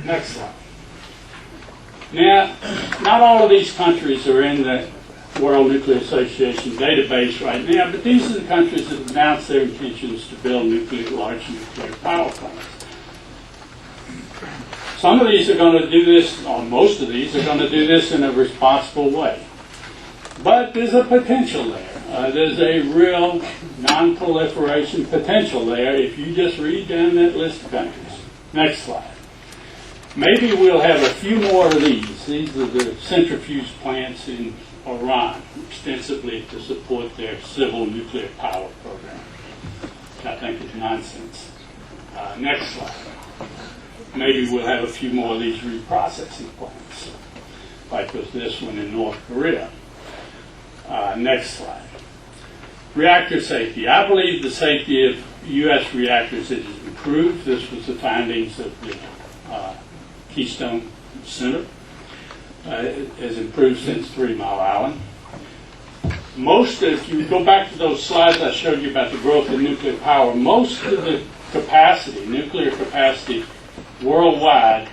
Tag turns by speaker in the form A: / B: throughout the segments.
A: Next slide. Now, not all of these countries are in the World Nuclear Association database right now, but these are the countries that have announced their intentions to build large nuclear power plants. Some of these are going to do this, or most of these are going to do this in a responsible way. But there's a potential there. There's a real non-proliferation potential there if you just read down that list of countries. Next slide. Maybe we'll have a few more of these. These are the centrifuge plants in Iran, extensively to support their civil nuclear power program, which I think is nonsense. Next slide. Maybe we'll have a few more of these reprocessing plants, like with this one in North Korea. Next slide. Reactor safety. I believe the safety of U.S. reactors has improved. This was the findings of the Keystone Center. It has improved since 3 Mile Island. If you go back to those slides I showed you about the growth in nuclear power, most of the capacity, nuclear capacity worldwide,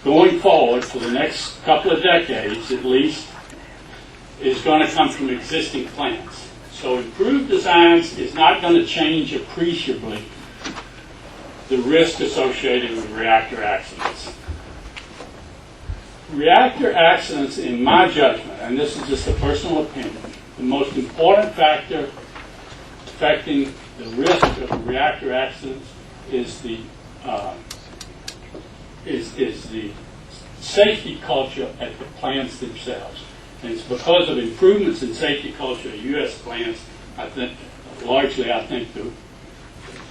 A: going forward for the next couple of decades at least, is going to come from existing plants. So improved designs is not going to change appreciably the risk associated with reactor accidents. Reactor accidents, in my judgment, and this is just a personal opinion, the most important factor affecting the risk of reactor accidents is the safety culture at the plants themselves. And it's because of improvements in safety culture at U.S. plants, I think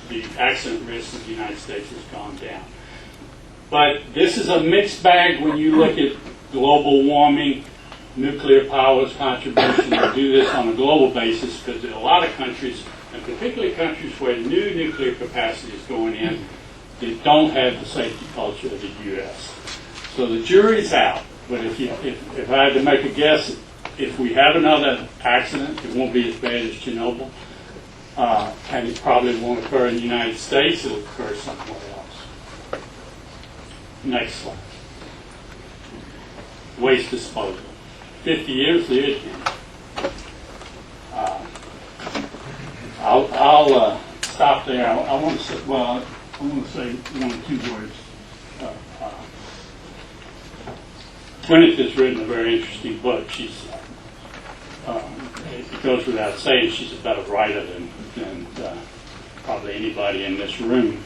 A: the accident risk of the United States has gone down. But this is a mixed bag when you look at global warming, nuclear power's contribution to do this on a global basis, because in a lot of countries, and particularly countries where new nuclear capacity is going in, they don't have the safety culture of the U.S. So the jury's out. But if I had to make a guess, if we have another accident, it won't be as bad as Chernobyl, and it probably won't occur in the United States. It'll occur somewhere else. Next slide. Waste disposal. 50 years, there it is. I'll stop there. I want to say one or two words. Gwyneth has written a very interesting book. It goes without saying she's a better writer than probably anybody in this room.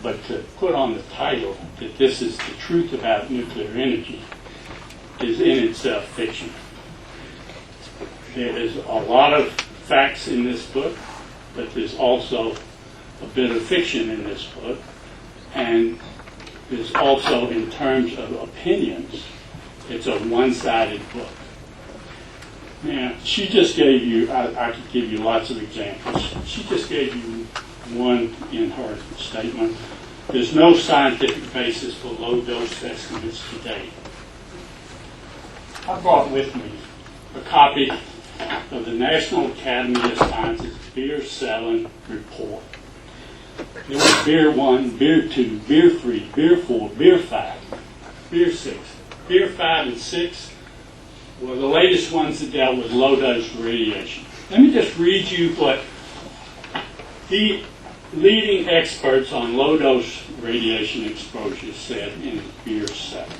A: But to put on the title that this is the truth about nuclear energy is in itself fiction. There is a lot of facts in this book, but there's also a bit of fiction in this book. And there's also, in terms of opinions, it's a one-sided book. Now, she just gave you, I could give you lots of examples. She just gave you one in her statement. There's no scientific basis for low-dose estimates today. I brought with me a copy of the National Academy of Sciences Beer 7 report. There was Beer 1, Beer 2, Beer 3, Beer 4, Beer 5, Beer 6. Beer 5 and 6 were the latest ones that dealt with low-dose radiation. Let me just read you what the leading experts on low-dose radiation exposure said in Beer 7.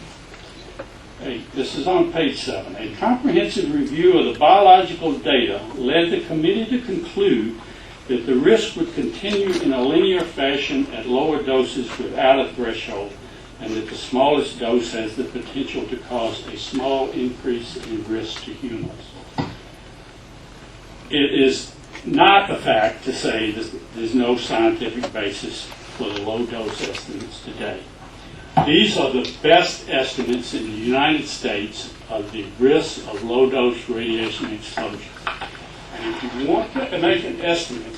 A: This is on page 7. A comprehensive review of the biological data led the committee to conclude that the risk would continue in a linear fashion at lower doses without a threshold, and that the smallest dose has the potential to cause a small increase in risk to humans. It is not a fact to say that there's no scientific basis for the low dose estimates today. These are the best estimates in the United States of the risk of low dose radiation exposure. And if you want to make an estimate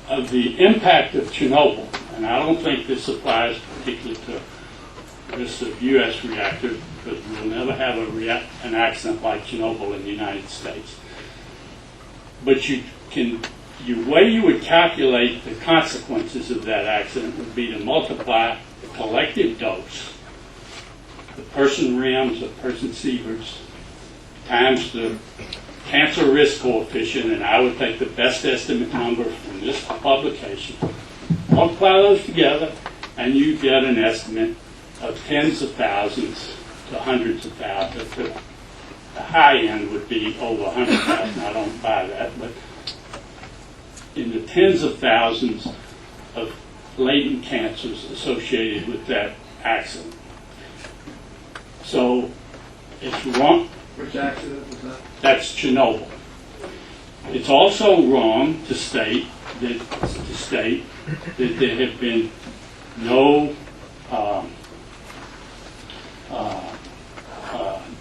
A: of the impact of Chernobyl, and I don't think this applies particularly to the risk of U.S. reactors, because we'll never have an accident like Chernobyl in the United States. But you can the way you would calculate the consequences of that accident would be to multiply the collective dose, the person REMS, the person Sieverts, times the cancer risk coefficient, and I would take the best estimate number from this publication, multiply those together, and you get an estimate of tens of thousands to hundreds of thousands. The high end would be over 100,000. I don't buy that, but in the tens of thousands of latent cancers associated with that accident. So it's wrong.
B: Which accident was that?
A: That's Chernobyl. It's also wrong to state that there have been no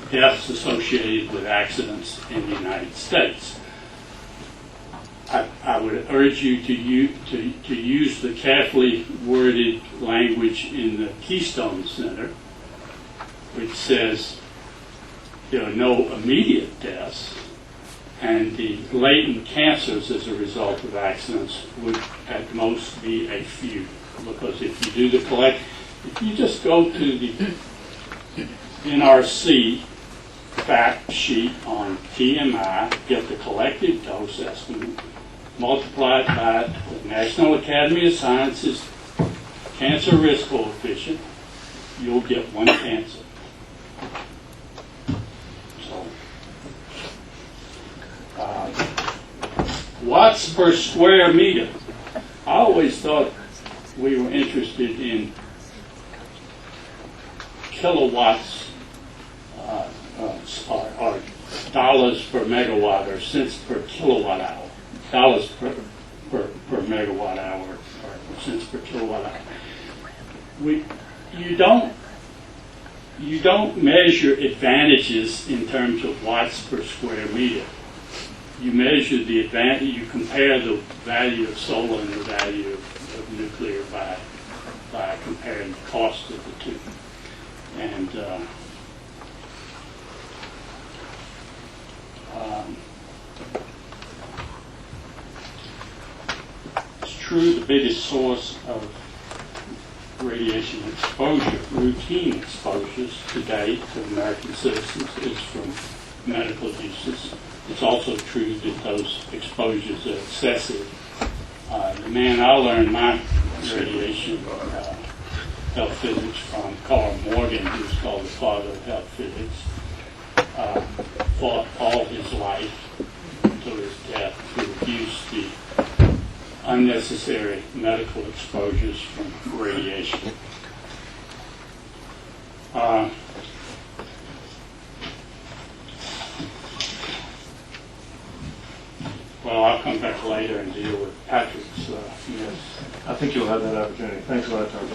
A: deaths associated with accidents in the United States. I would urge you to use the carefully worded language in the Keystone Center, which says there are no immediate deaths, and the latent cancers as a result of accidents would at most be a few. Because if you do the if you just go to the NRC fact sheet on TMI, get the collective dose estimate, multiply it by the National Academy of Sciences cancer risk coefficient, you'll get one cancer. So, watts per square meter. I always thought we were interested in kilowatts or dollars per megawatt or cents per kilowatt hour. Dollars per megawatt hour or cents per kilowatt hour. You don't measure advantages in terms of watts per square meter. You measure the advantage. You compare the value of solar and the value of nuclear by comparing the cost of the two. And it's true the biggest source of radiation exposure, routine exposures today to American citizens, is from medical uses. It's also true that those exposures are excessive. The man I learned my radiation health physics from, Carl Morgan, who's called the father of health physics, fought all his life until his death to reduce the unnecessary medical exposures from radiation. Well, I'll come back later and deal with Patrick's yes.
B: I think you'll have that opportunity. Thanks a lot, Tom.